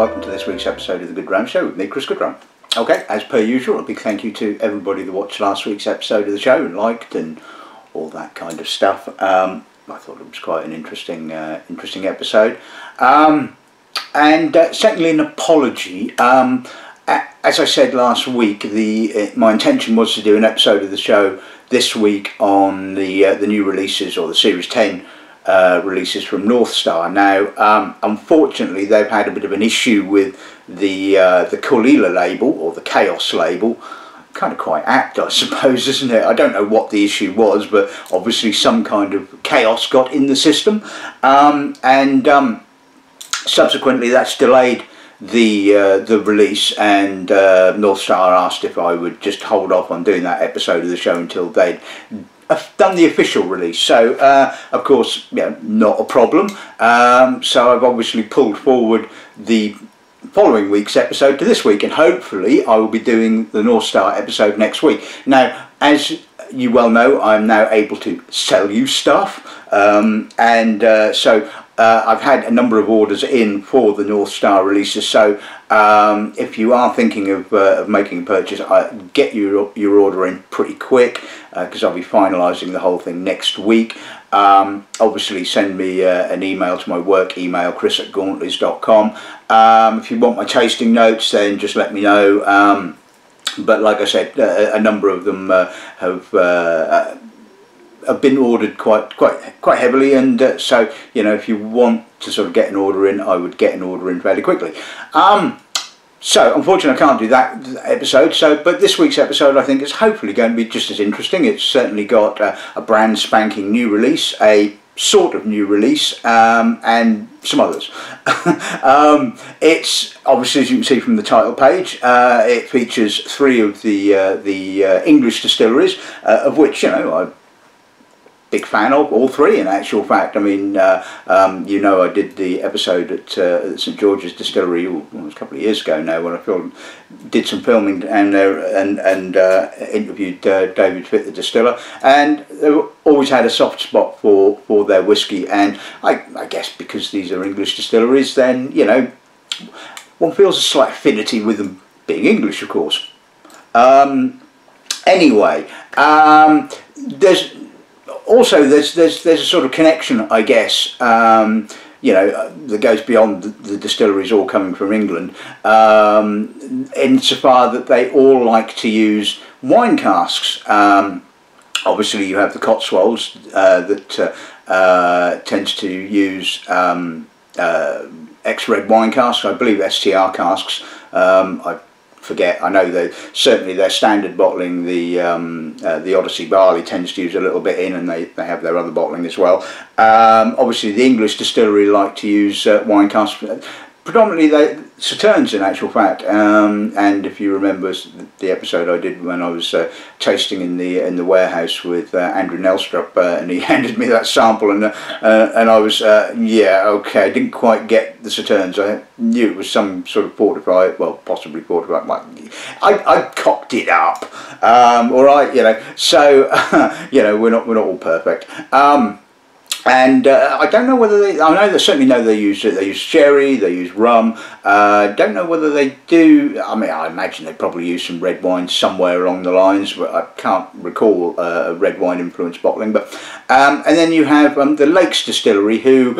welcome to this week's episode of the Goodrum Show with me, Chris Goodrum. Okay, as per usual, a big thank you to everybody that watched last week's episode of the show and liked and all that kind of stuff. I thought it was quite an interesting episode. And secondly, an apology. As I said last week, my intention was to do an episode of the show this week on the new releases, or the Series 10 releases from North Star. Now, unfortunately, they've had a bit of an issue with the Kalila label, or the Chaos label. Kind of quite apt, I suppose, isn't it? I don't know what the issue was, but obviously some kind of chaos got in the system, and subsequently that's delayed the release, and North Star asked if I would just hold off on doing that episode of the show until they'd done the official release. So of course, not a problem. So I've obviously pulled forward the following week's episode to this week, and hopefully I will be doing the North Star episode next week. Now, as you well know, I'm now able to sell you stuff, so I've had a number of orders in for the North Star releases. So if you are thinking of making a purchase, get your order in pretty quick, because I'll be finalising the whole thing next week. Obviously send me an email to my work email, chris@gauntleys.com. If you want my tasting notes, then just let me know. But like I said, a number of them have been ordered quite heavily, and so if you want to sort of get an order in, I would get an order in fairly quickly. So unfortunately I can't do that episode, but this week's episode I think is hopefully going to be just as interesting. It's certainly got a brand spanking new release, a sort of new release, and some others. It's obviously, as you can see from the title page, it features 3 of the English distilleries, of which I'm big fan of, all 3 in actual fact. I mean, I did the episode at St George's Distillery, it was a couple of years ago now, when I did some filming and interviewed David Fitt, the distiller, and they always had a soft spot for their whisky, and I guess because these are English distilleries, then one feels a slight affinity with them being English, of course. Anyway, there's a sort of connection, I guess, that goes beyond the distilleries all coming from England, insofar that they all like to use wine casks. Obviously you have the Cotswolds that tends to use ex-red wine casks, I believe STR casks. I forget. I know that certainly their standard bottling, the Odyssey Barley, tends to use a little bit in, and they have their other bottling as well. Obviously the English distillery like to use wine casks, predominantly Sauternes in actual fact, and if you remember the episode I did when I was tasting in the warehouse with Andrew Nelstrup, and he handed me that sample, and I was yeah, okay, I didn't quite get the Sauternes. I knew it was some sort of fortified, well, possibly fortified. I cocked it up, all right, so we're not all perfect. And I don't know whether I certainly know they use sherry, they use rum. Don't know whether they do. I mean, I imagine they probably use some red wine somewhere along the lines, but I can't recall a red wine influenced bottling. But and then you have the Lakes Distillery, who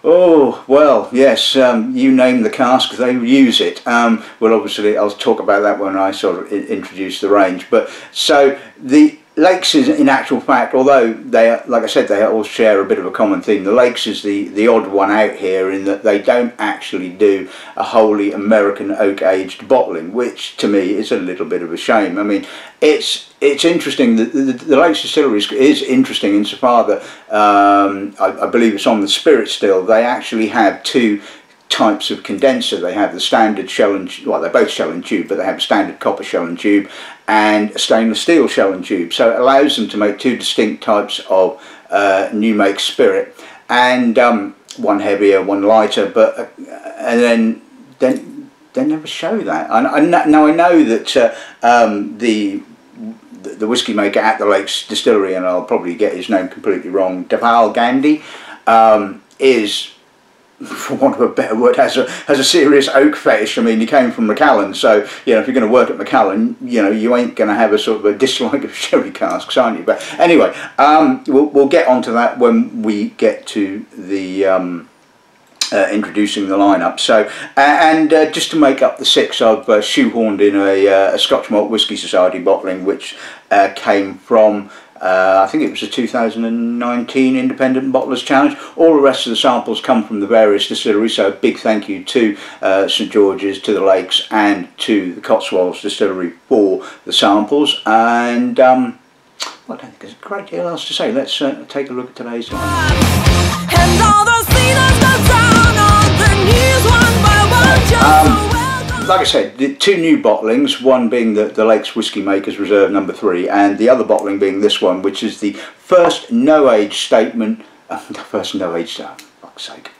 oh well, yes, you name the cask, they use it. Well, obviously I'll talk about that when I sort of introduce the range. But so the Lakes is, in actual fact, although they, like I said, they all share a bit of a common theme, the Lakes is the odd one out here in that they don't actually do a wholly American oak aged bottling, which to me is a little bit of a shame. I mean, it's interesting that the Lakes Distillery is interesting insofar that I believe it's on the spirit still. They actually have 2 types of condenser. They have the standard shell and, well, they're both shell and tube, but they have a standard copper shell and tube and a stainless steel shell and tube, so it allows them to make 2 distinct types of new make spirit, and one heavier, one lighter, but and then they never show that. Now I know that the whiskey maker at the Lakes Distillery, and I'll probably get his name completely wrong, Deval Gandhi, is for want of a better word, has a serious oak fetish. I mean, he came from Macallan, so you know, if you're going to work at Macallan, you know, you ain't going to have a sort of a dislike of sherry casks, aren't you? But anyway, we'll get onto that when we get to the introducing the lineup. So, and just to make up the 6, I've shoehorned in a Scotch Malt Whisky Society bottling, which came from I think it was a 2019 Independent Bottlers Challenge. All the rest of the samples come from the various distilleries, so a big thank you to St George's, to the Lakes and to the Cotswolds Distillery for the samples. And well, I don't think there's a great deal else to say. Let's take a look at today's lineup. And all those leaders go down on their knees one by one. Like I said, the 2 new bottlings, one being the Lakes Whisky Makers Reserve No. 3, and the other bottling being this one, which is the first no-age statement. The first no-age statement, for fuck's sake.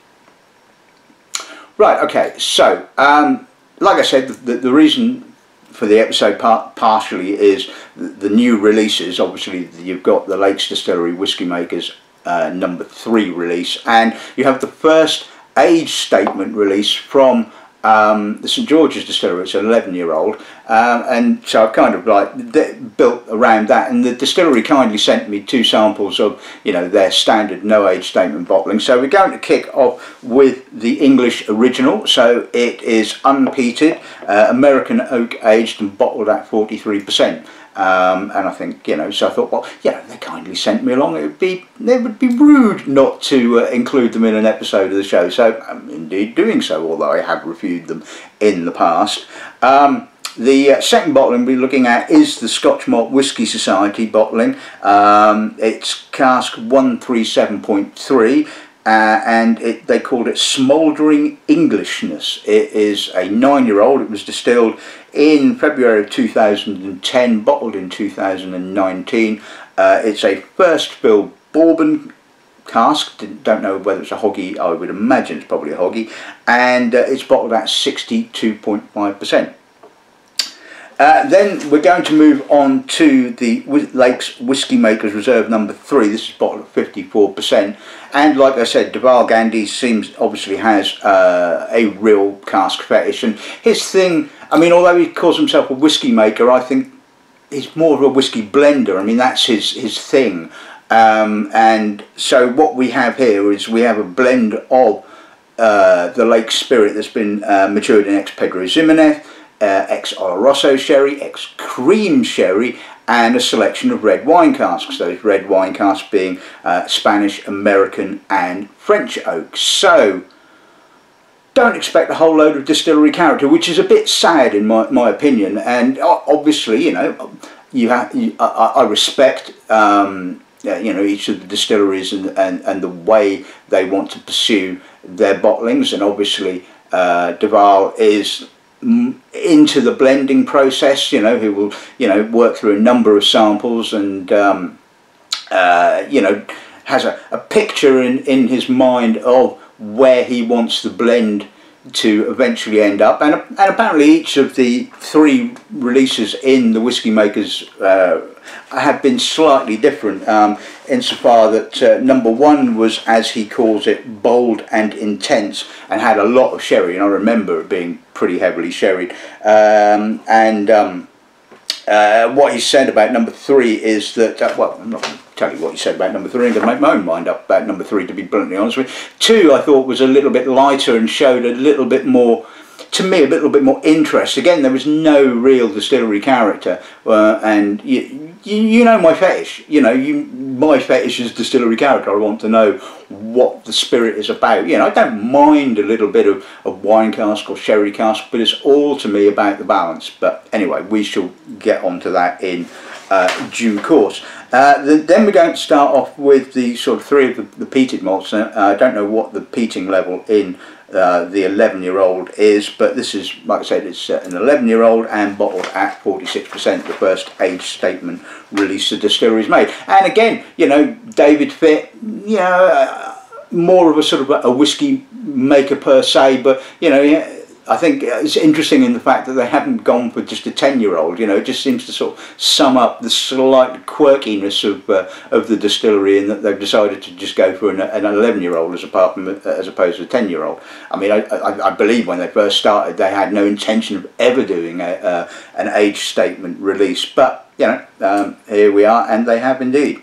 Right, okay, so, like I said, the reason for the episode partially is the new releases. Obviously, you've got the Lakes Distillery Whisky Makers No. 3 release, and you have the first age statement release from the St George's Distillery. It's an 11-year-old, and so I've kind of like built around that, and the distillery kindly sent me 2 samples of, you know, their standard no age statement bottling. So we're going to kick off with the English original. So it is unpeated, American oak aged and bottled at 43%. And I think, you know, so I thought, well, yeah, they kindly sent me along. It would be rude not to include them in an episode of the show. So I'm indeed doing so, although I have reviewed them in the past. The second bottling we're looking at is the Scotch Malt Whisky Society bottling. It's cask 137.3. And they called it Smouldering Englishness. It is a 9-year-old. It was distilled in February of 2010, bottled in 2019. It's a first fill bourbon cask. Don't know whether it's a hoggy. I would imagine it's probably a hoggy. And it's bottled at 62.5%. Then we're going to move on to the Lakes Whisky Makers Reserve No. 3. This is bottled at 54%. And like I said, Deval Gandhi obviously has a real cask fetish. And his thing, I mean, although he calls himself a whisky maker, I think he's more of a whisky blender. I mean, that's his thing. And so what we have here is we have a blend of the Lake Spirit that's been matured in ex-Pedro Ximenez, ex-Oloroso sherry, ex-cream sherry, and a selection of red wine casks. Those red wine casks being Spanish, American and French oak. So don't expect a whole load of distillery character, which is a bit sad in my opinion. And obviously, you know, I respect you know, each of the distilleries and the way they want to pursue their bottlings, and obviously Deval is into the blending process. You know, he will, you know, work through a number of samples and you know, has a picture in his mind of where he wants the blend to eventually end up, and apparently each of the 3 releases in the Whisky Makers have been slightly different, insofar that number 1 was, as he calls it, bold and intense, and had a lot of sherry, and I remember it being pretty heavily sherried. What he said about number 3 is that, well, I'm not going to tell you what he said about number 3, I'm going to make my own mind up about number 3, to be bluntly honest with you. 2 I thought was a little bit lighter and showed a little bit more, to me, a little bit more interest. Again, there was no real distillery character, and you know my fetish. You know, my fetish is distillery character. I want to know what the spirit is about. You know, I don't mind a little bit of wine cask or sherry cask, but it's all to me about the balance. But anyway, we shall get onto that in due course. Then we're going to start off with the sort of 3 of the peated malts. I don't know what the peating level in the 11-year-old is, but this is, like I said, it's an 11-year-old and bottled at 46%, the first age statement release the distillery's made. And again, you know, David Fitt, you know, more of a sort of a whisky maker per se, but you know, I think it's interesting in the fact that they haven't gone for just a 10-year-old. You know, it just seems to sort of sum up the slight quirkiness of the distillery, in that they've decided to just go for an 11-year-old as opposed to a 10-year-old. I mean, I believe when they first started, they had no intention of ever doing an age statement release. But you know, here we are, and they have indeed.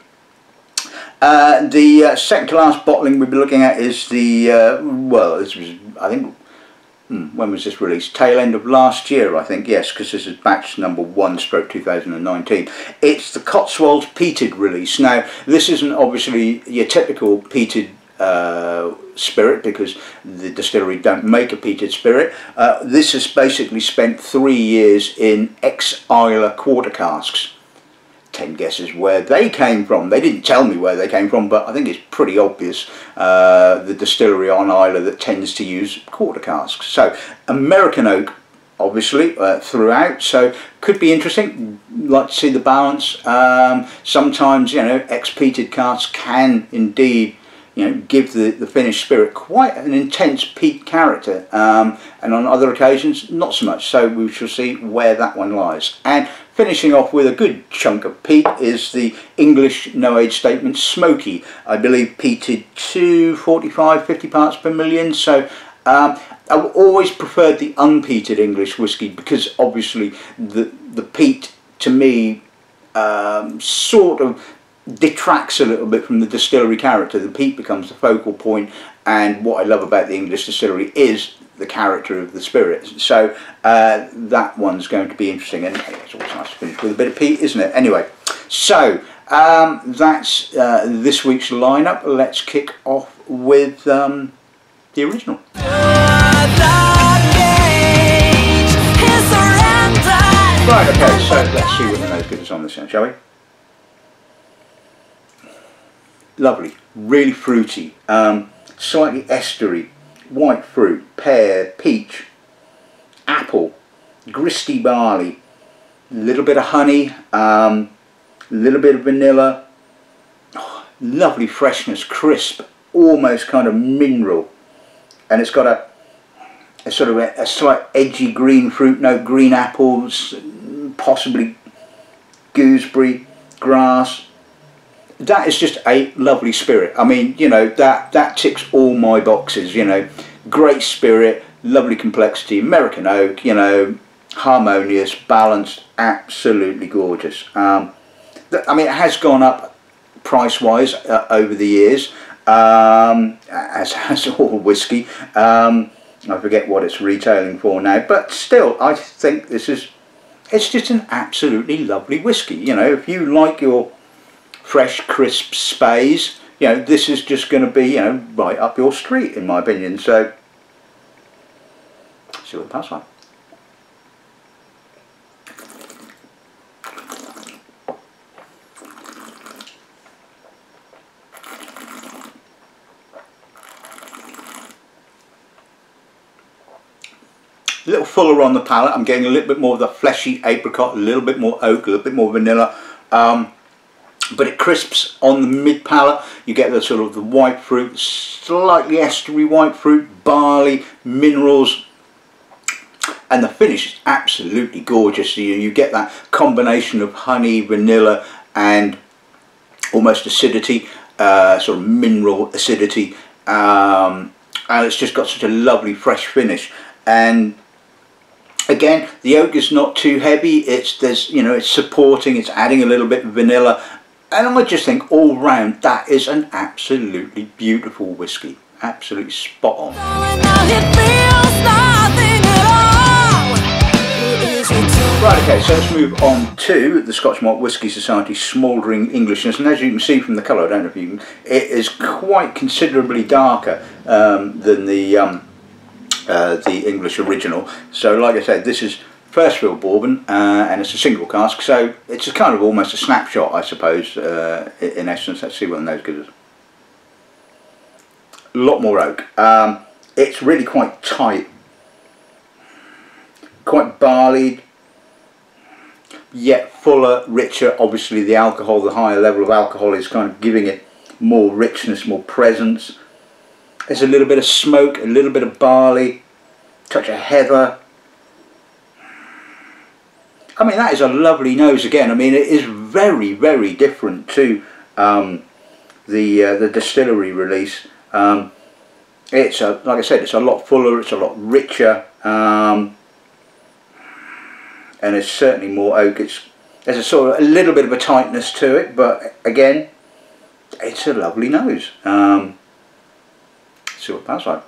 The second to last bottling we'll be looking at is the well, this was, I think. When was this released? Tail end of last year, I think. Yes, because this is batch number 1/2019. It's the Cotswolds Peated release. Now, this isn't obviously your typical peated spirit, because the distillery don't make a peated spirit. This has basically spent 3 years in ex-Islay quarter casks. 10 guesses where they came from. They didn't tell me where they came from, but I think it's pretty obvious. The distillery on Islay that tends to use quarter casks. So American oak, obviously, throughout. So could be interesting. Like to see the balance. Sometimes, you know, ex-peated casks can indeed, you know, give the finished spirit quite an intense peat character, and on other occasions not so much. So we shall see where that one lies. And finishing off with a good chunk of peat is the English no age statement Smokey. I believe peated to 45-50 parts per million. So I've always preferred the unpeated English whiskey, because obviously the peat to me sort of detracts a little bit from the distillery character. The peat becomes the focal point, and what I love about the English distillery is the character of the spirit. So that one's going to be interesting, and it's always nice to finish with a bit of peat, isn't it? Anyway, so that's this week's lineup. Let's kick off with the original. Right, okay, so let's see what the nose gives us on this one, shall we? Lovely, really fruity, slightly estery, white fruit, pear, peach, apple, gristy barley, a little bit of honey, a little bit of vanilla, lovely freshness, crisp, almost kind of mineral, and it's got a sort of a slight edgy green fruit note, green apples, possibly gooseberry, grass. That is just a lovely spirit. I mean, you know, that ticks all my boxes. You know, great spirit, lovely complexity, American oak, you know, harmonious, balanced, absolutely gorgeous. I mean, it has gone up price-wise over the years, as has all whiskey. I forget what it's retailing for now, but still, I think it's just an absolutely lovely whiskey. You know, if you like your fresh, crisp spays, you know, this is just going to be, you know, right up your street, in my opinion. So, see what the pass like. A little fuller on the palate. I'm getting a little bit more of the fleshy apricot, a little bit more oak, a little bit more vanilla. But it crisps on the mid palate. You get the sort of the white fruit, slightly estery white fruit, barley, minerals, and the finish is absolutely gorgeous. You get that combination of honey, vanilla, and almost acidity, sort of mineral acidity, and it's just got such a lovely fresh finish. And again, the oak is not too heavy. It's supporting. It's adding a little bit of vanilla. And I just think all round that is an absolutely beautiful whiskey. Absolutely spot on. Right, okay, so let's move on to the Scotch Malt Whisky Society Smouldering Englishness. And as you can see from the colour, I don't know if you can, it is quite considerably darker than the English original. So like I said, this is first fill bourbon, and it's a single cask, so it's a kind of almost a snapshot, I suppose, in essence. Let's see what the nose gives us. A lot more oak. It's really quite tight, quite barleyed, yet fuller, richer. Obviously the alcohol, the higher level of alcohol is kind of giving it more richness, more presence. There's a little bit of smoke, a little bit of barley, touch of heather. I mean, that is a lovely nose again. I mean, it is very, very different to the distillery release. It's like I said, it's a lot fuller, it's a lot richer, and it's certainly more oak. There's a sort of a little bit of a tightness to it, but again, it's a lovely nose. Let's see what that's like.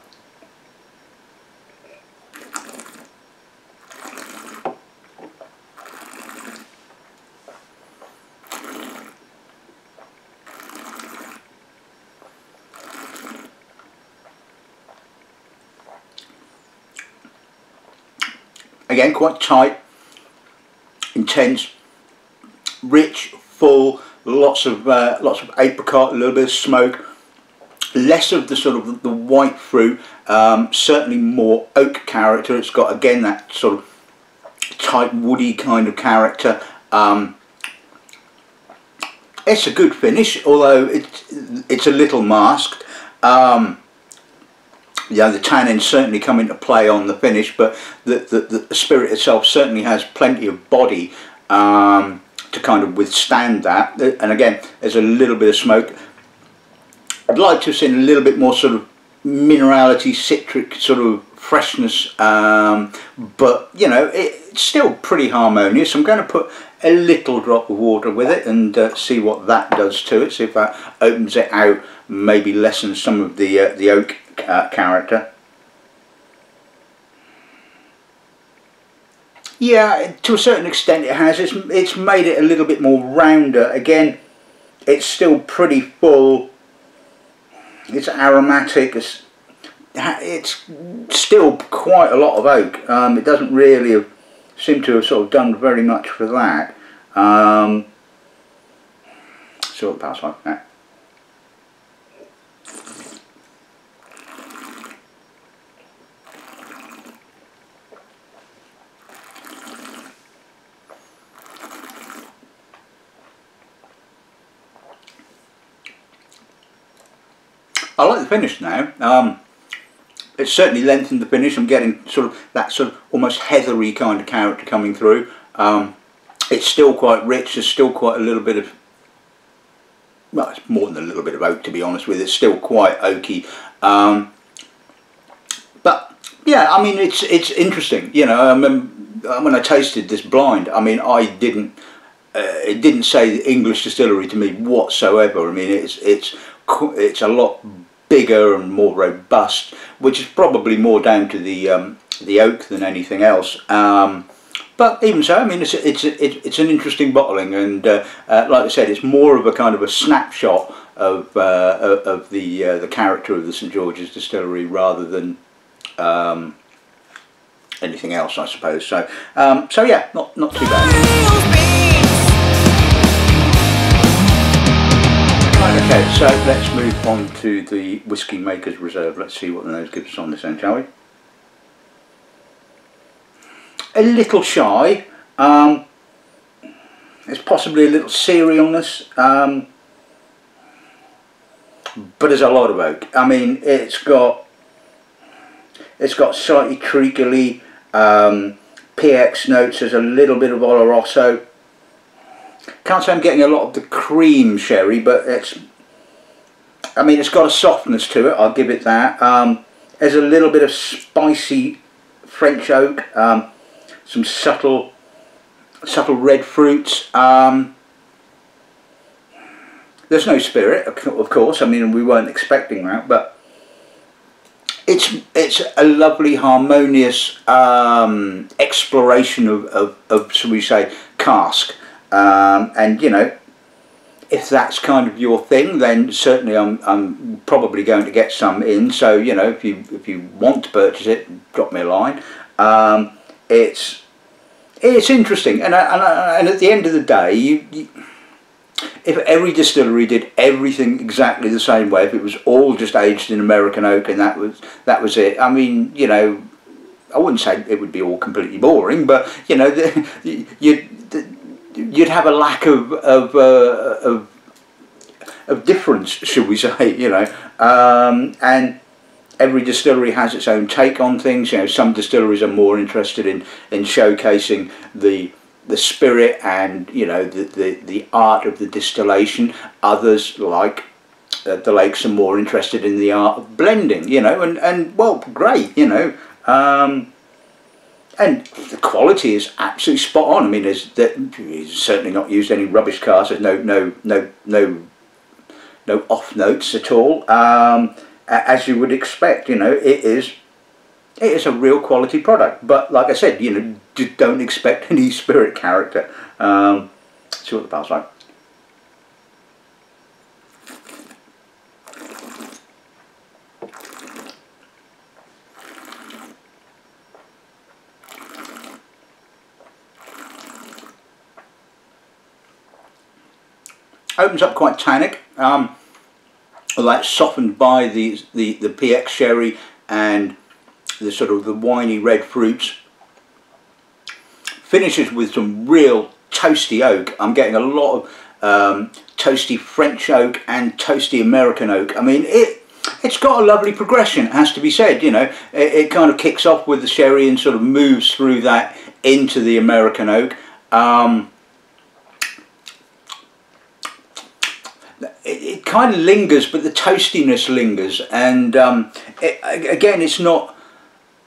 Again, quite tight, intense, rich, full, lots of apricot, a little bit of smoke, less of the sort of the white fruit, certainly more oak character. It's got again that sort of tight woody kind of character. It's a good finish, although it's a little masked. Yeah, the tannins certainly come into play on the finish, but the spirit itself certainly has plenty of body to kind of withstand that. And again, there's a little bit of smoke. I'd like to have seen a little bit more sort of minerality, citric sort of freshness, but you know, it's still pretty harmonious. I'm going to put a little drop of water with it and see what that does to it, see if that opens it out, maybe lessens some of the oak character. Yeah, to a certain extent it has. It's made it a little bit more rounder. Again, it's still pretty full. It's aromatic. It's still quite a lot of oak. It doesn't really seem to have sort of done very much for that. So it pass like that. I like the finish now. It's certainly lengthened the finish. I'm getting sort of that sort of almost heathery kind of character coming through. It's still quite rich. There's still quite a little bit of, well, it's more than a little bit of oak, to be honest with you. It's still quite oaky. But yeah, I mean, it's interesting. You know, I remember when I tasted this blind, I mean, it didn't say the English Distillery to me whatsoever. I mean, it's a lot bigger and more robust, which is probably more down to the oak than anything else. But even so, I mean, it's an interesting bottling, and like I said, it's more of a kind of a snapshot of the character of the St George's Distillery rather than anything else, I suppose. So so yeah, not too bad. Okay, so let's move on to the Whisky Maker's Reserve. Let's see what the nose gives us on this end, shall we? A little shy. There's possibly a little cerealness, but there's a lot of oak. I mean, it's got slightly treacly PX notes. There's a little bit of Oloroso. Can't say I'm getting a lot of the cream sherry, but I mean, it's got a softness to it, I'll give it that. There's a little bit of spicy French oak, some subtle red fruits. There's no spirit, of course. I mean, we weren't expecting that, but it's a lovely, harmonious exploration of shall we say, cask. And you know, if that's kind of your thing, then certainly I'm probably going to get some in. So you know, if you want to purchase it, drop me a line. It's interesting, and at the end of the day, if every distillery did everything exactly the same way, if it was all just aged in American oak and that was it, I mean, you know, I wouldn't say it would be all completely boring, but you know, you'd have a lack of difference, should we say, you know, and every distillery has its own take on things. You know, some distilleries are more interested in showcasing the spirit and, you know, the art of the distillation. Others, like the Lakes, are more interested in the art of blending, you know, and well, great, you know, and the quality is absolutely spot on. I mean, he's certainly not used any rubbish casks. There's no off notes at all, as you would expect. You know, it is a real quality product. But like I said, you know, don't expect any spirit character. See what the bar's like. Opens up quite tannic, although that's softened by the PX sherry and the sort of the winey red fruits. Finishes with some real toasty oak. I'm getting a lot of toasty French oak and toasty American oak. I mean, it's got a lovely progression, it has to be said. You know, it kind of kicks off with the sherry and sort of moves through that into the American oak. It kind of lingers, but the toastiness lingers, and again, it's not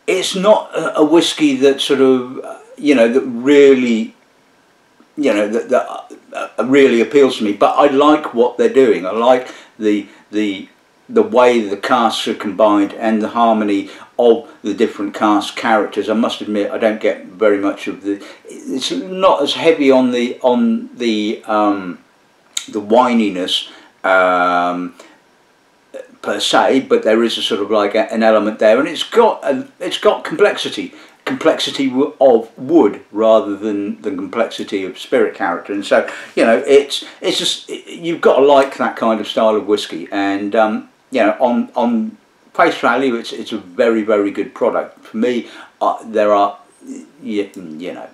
a whiskey that sort of, you know, that really, you know, that really appeals to me. But I like what they're doing. I like the way the casks are combined and the harmony of the different cask characters. I must admit, I don't get very much of it's not as heavy on the wininess per se, but there is a sort of like an element there, and it's got complexity of wood rather than complexity of spirit character. And so, you know, it's just, you've got to like that kind of style of whiskey, and you know, on face value, it's a very, very good product. For me, there are, you know.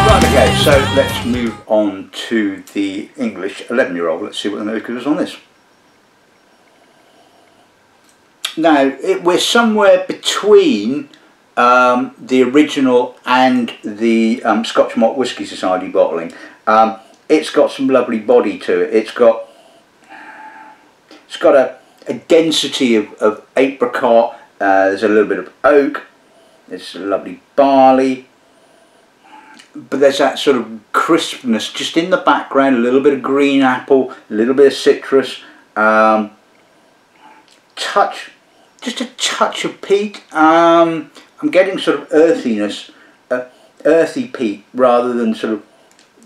Right, okay, so let's move on to the English 11-year-old. Let's see what the nose gives us on this. Now, we're somewhere between the original and the Scotch Malt Whisky Society bottling. It's got some lovely body to it. It's got a density of apricot. There's a little bit of oak. There's a lovely barley. But there's that sort of crispness just in the background, a little bit of green apple, a little bit of citrus, just a touch of peat. I'm getting sort of earthiness, earthy peat rather than sort of,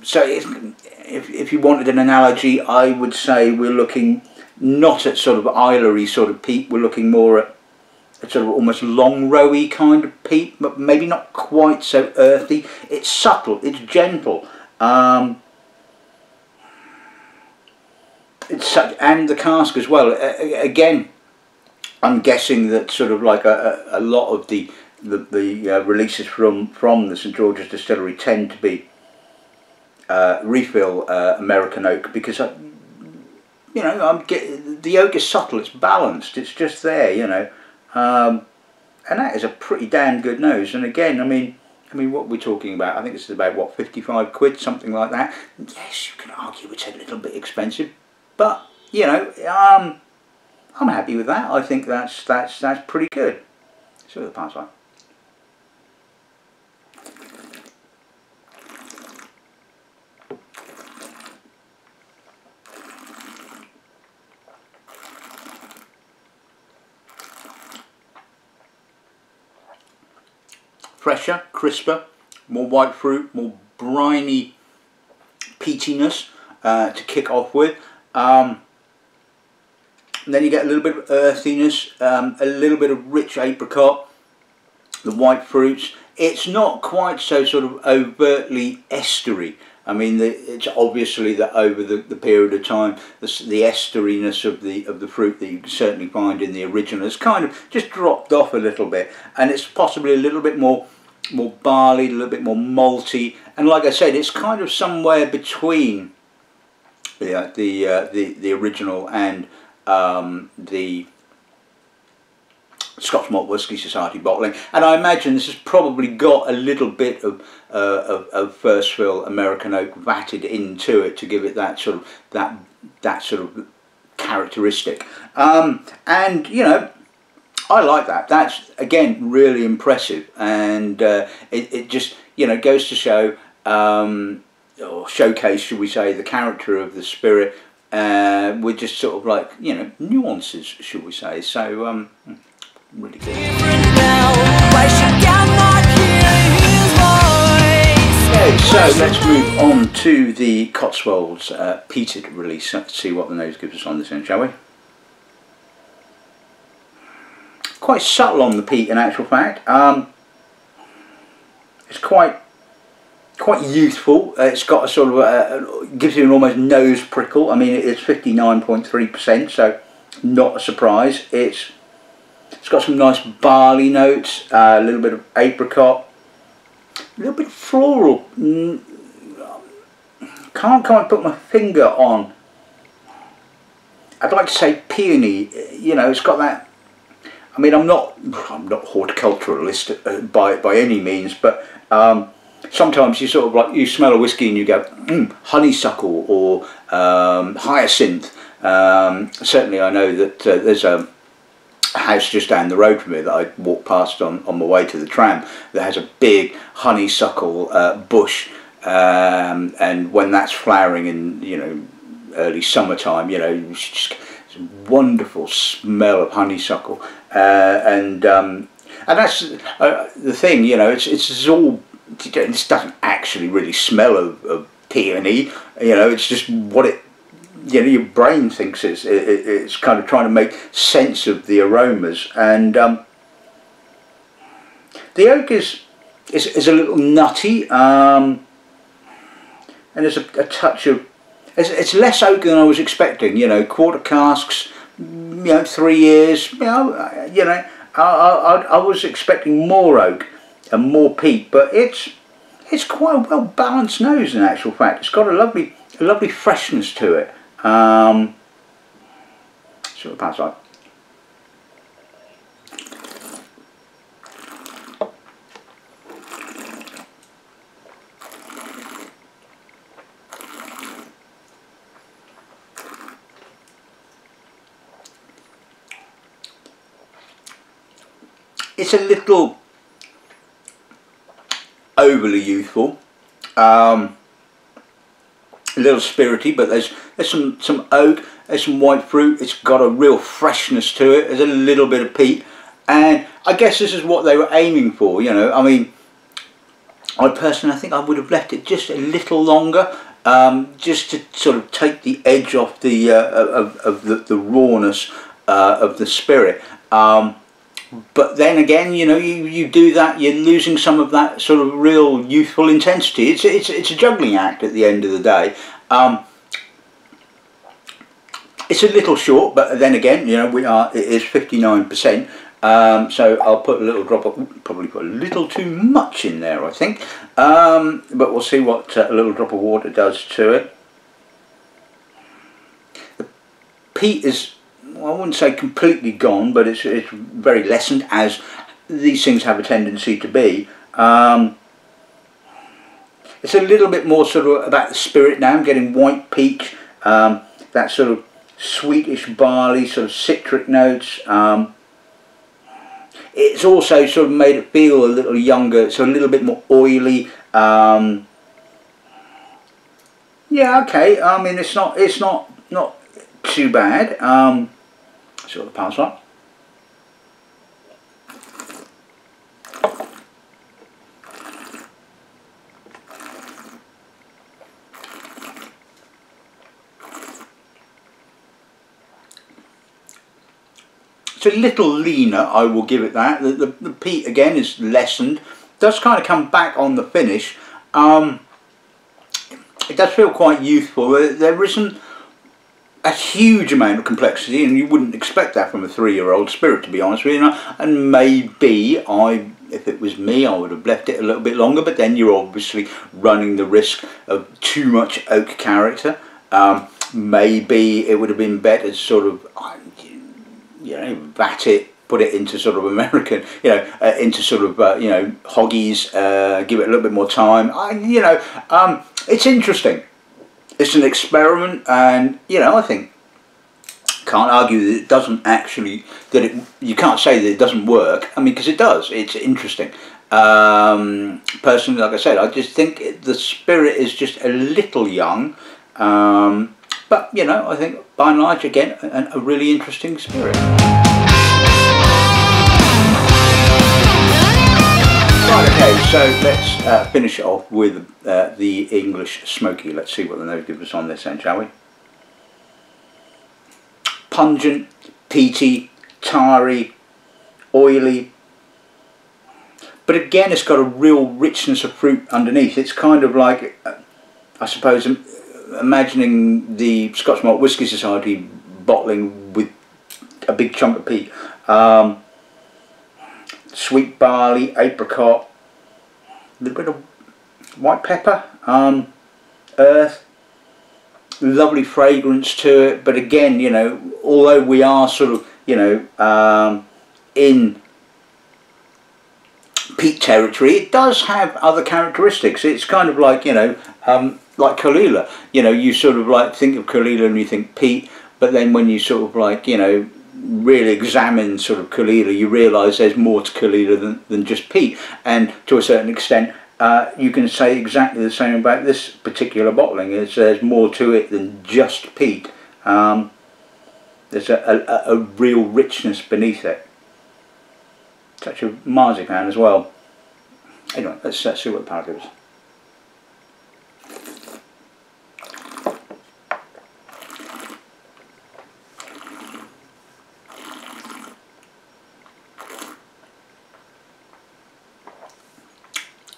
so if you wanted an analogy, I would say we're looking not at sort of Islery sort of peat, we're looking more at sort of almost long rowy kind of peat, but maybe not quite so earthy. It's subtle, it's gentle. It's such, and the cask as well. Again, I'm guessing that sort of like a lot of the releases from the St George's Distillery tend to be refill American oak, because you know, the oak is subtle, it's balanced, it's just there, you know. And that is a pretty damn good nose. And again, I mean, what we're talking about, I think this is about, what, 55 quid, something like that. Yes, you can argue it's a little bit expensive, but you know, I'm happy with that. I think that's pretty good. See what the par's like. Fresher, crisper, more white fruit, more briny peatiness to kick off with. And then you get a little bit of earthiness, a little bit of rich apricot, the white fruits. It's not quite so sort of overtly estery. I mean, it's obviously that over the period of time, the esteriness of the fruit that you can certainly find in the original has kind of just dropped off a little bit, and it's possibly a little bit more barley, a little bit more malty, and like I said, it's kind of somewhere between Yeah, the original and the Scotch Malt Whisky Society bottling, and I imagine this has probably got a little bit of first fill American oak vatted into it to give it that sort of that sort of characteristic. And you know, I like that. That's again really impressive, and it just, you know, goes to show or showcase, should we say, the character of the spirit with just sort of like, you know, nuances, should we say. So really good. Okay, so let's move on to the Cotswolds Peated release. Let's see what the nose gives us on this end, shall we? Quite subtle on the peat in actual fact. It's quite youthful. It's got a sort of gives you an almost nose prickle. I mean, it's 59.3%, so not a surprise. It's got some nice barley notes, a little bit of apricot, a little bit floral. Can't quite put my finger on. I'd like to say peony. You know, it's got that. I mean, I'm not horticulturalist by any means, but sometimes you sort of like, you smell a whiskey and you go, honeysuckle or hyacinth. Certainly, I know that there's a house just down the road from me that I walked past on my way to the tram that has a big honeysuckle bush, and when that's flowering in, you know, early summertime, you know, it's just a wonderful smell of honeysuckle, and that's the thing, you know, it's all, this doesn't actually really smell of peony, you know, it's just what it, you know, your brain thinks it's kind of trying to make sense of the aromas. And the oak is a little nutty, and there's a touch of, it's less oak than I was expecting, you know, quarter casks, you know, 3 years, you know, I was expecting more oak and more peat, but it's quite a well balanced nose in actual fact. It's got a lovely freshness to it. See what it passes like. It's a little overly youthful, a little spirity, but there's some oak, there's some white fruit, it's got a real freshness to it, there's a little bit of peat, and I guess this is what they were aiming for, you know. I mean, I personally, I think I would have left it just a little longer, just to sort of take the edge off the the rawness of the spirit. But then again, you know, you do that, you're losing some of that sort of real youthful intensity. It's a juggling act at the end of the day. It's a little short, but then again, you know, it is 59%. So I'll put a little drop of, probably put a little too much in there, I think. But we'll see what a little drop of water does to it. The peat is, well, I wouldn't say completely gone, but it's very lessened, as these things have a tendency to be. It's a little bit more sort of about the spirit now. I'm getting white peach, that sort of sweetish barley, sort of citric notes. It's also sort of made it feel a little younger, so a little bit more oily. Yeah, okay. I mean, it's not too bad. See what the power's like. It's a little leaner, I will give it that. The peat again is lessened. Does kind of come back on the finish. It does feel quite youthful. There isn't a huge amount of complexity, and you wouldn't expect that from a 3-year-old spirit, to be honest with you. And maybe if it was me, I would have left it a little bit longer, but then you're obviously running the risk of too much oak character. maybe it would have been better to sort of, you know, vat it, put it into sort of American, you know, into sort of, you know, hoggies, give it a little bit more time. You know, it's interesting. It's an experiment, and, you know, I think, can't argue that it doesn't actually, you can't say that it doesn't work. I mean, because it does. It's interesting. Personally, like I said, I just think the spirit is just a little young. But, you know, I think by and large, again, a really interesting spirit. Right, okay, so let's finish off with the English Smokey. Let's see what the nose gives us on this end, shall we? Pungent, peaty, tarry, oily. But again, it's got a real richness of fruit underneath. It's kind of like, I suppose, imagining the Scotch Malt Whisky Society bottling with a big chunk of peat. Sweet barley, apricot, a little bit of white pepper, earth, lovely fragrance to it. But again, you know, although we are sort of, you know, in peat territory, it does have other characteristics. It's kind of like, you know, like Kalila. You know, you sort of like think of Kalila and you think peat, but then when you sort of like, you know, really examine sort of Kalila, you realise there's more to Kalila than just peat. And to a certain extent, you can say exactly the same about this particular bottling. There's more to it than just peat. There's a real richness beneath it. Touch of marzipan as well. Anyway, let's see what the palate gives.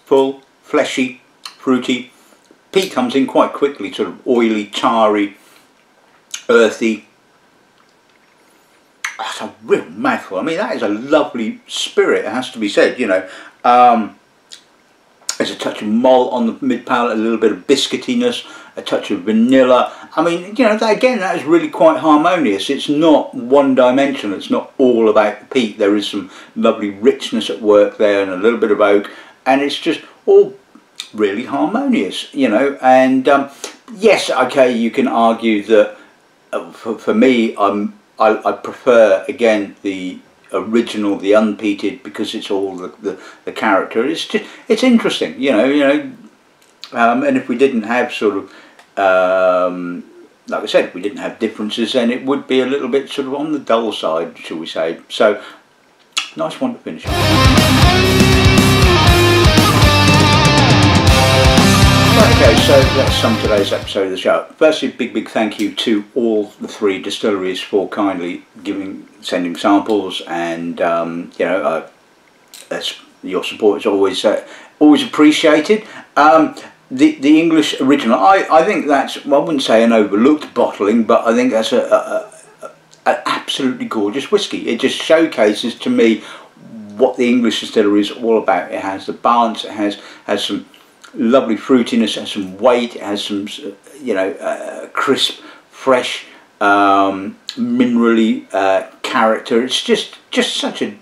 Full, fleshy, fruity. Peat comes in quite quickly, sort of oily, tarry, earthy. That's a real mouthful. I mean, that is a lovely spirit, it has to be said, you know. There's a touch of malt on the mid palate, a little bit of biscuitiness, a touch of vanilla. I mean, you know, again, that is really quite harmonious. It's not one-dimensional. It's not all about the peat. There is some lovely richness at work there and a little bit of oak. And it's just all really harmonious, you know. And yes, okay, you can argue that for me, I prefer, again, the original, the unpeated, because it's all the character. It's just, it's interesting, you know. And if we didn't have sort of, like I said, if we didn't have differences, then it would be a little bit sort of on the dull side, shall we say. So, nice one to finish on. Okay, so let's sum today's episode of the show. Firstly, big thank you to all the 3 distilleries for kindly sending samples, and you know, your support is always appreciated. The English original, I think that's, well, I wouldn't say an overlooked bottling, but I think that's an absolutely gorgeous whisky. It just showcases to me what the English distillery is all about. It has the balance, it has some lovely fruitiness, it has some weight, it has some, you know, crisp, fresh, minerally character. It's just such a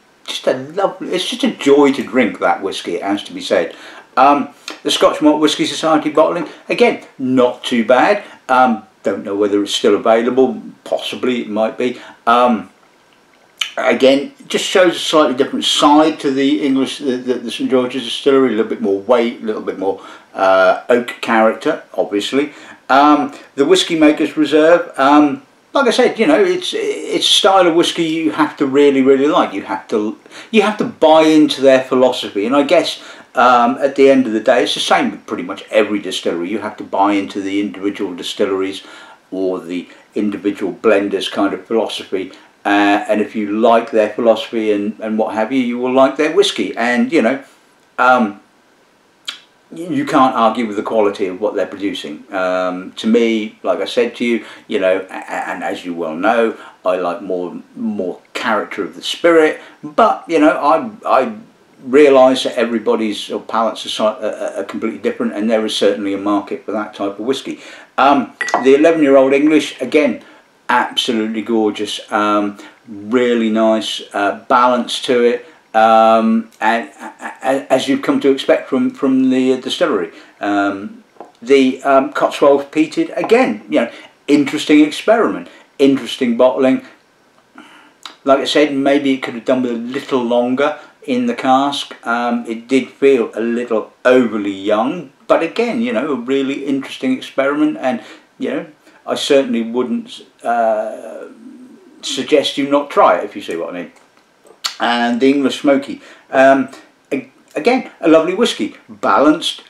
lovely, it's just a joy to drink, that whisky, it has to be said. The Scotch Malt Whisky Society bottling, again, not too bad. Don't know whether it's still available, possibly it might be. Again, it just shows a slightly different side to the English, the St George's Distillery, a little bit more weight, a little bit more oak character, obviously. The Whisky Makers Reserve, like I said, you know, it's a style of whisky you have to really like. You have to buy into their philosophy, and I guess at the end of the day, it's the same with pretty much every distillery. You have to buy into the individual distilleries or the individual blenders' kind of philosophy. And if you like their philosophy and what have you, you will like their whisky. And, you know, you can't argue with the quality of what they're producing. To me, like I said to you, you know, and as you well know, I like more character of the spirit. But, you know, I realise that everybody's sort of palates are completely different, and there is certainly a market for that type of whisky. The 11-year-old English, again, absolutely gorgeous, really nice balance to it, and as you've come to expect from the distillery. The Cotswolds Peated, again, you know, interesting experiment, interesting bottling. Like I said, maybe it could have done with a little longer in the cask. It did feel a little overly young, but again, you know, a really interesting experiment, and you know, I certainly wouldn't suggest you not try it, if you see what I mean. And the English Smokey, again, a lovely whisky, balanced.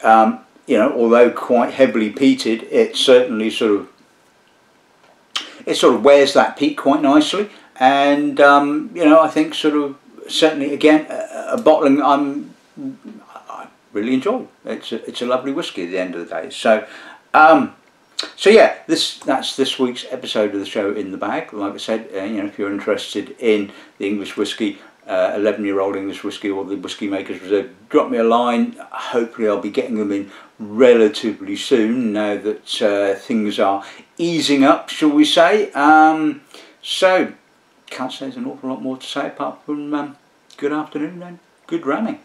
You know, although quite heavily peated, it certainly sort of wears that peat quite nicely. And you know, I think sort of certainly again a bottling I really enjoy. It's a lovely whisky at the end of the day. So so yeah, that's this week's episode of the show in the bag. Like I said, you know, if you're interested in the English whisky, 11-year-old English whisky, or the Whisky Makers Reserve, drop me a line. Hopefully I'll be getting them in relatively soon, now that things are easing up, shall we say. So can't say there's an awful lot more to say apart from good afternoon and good ramming.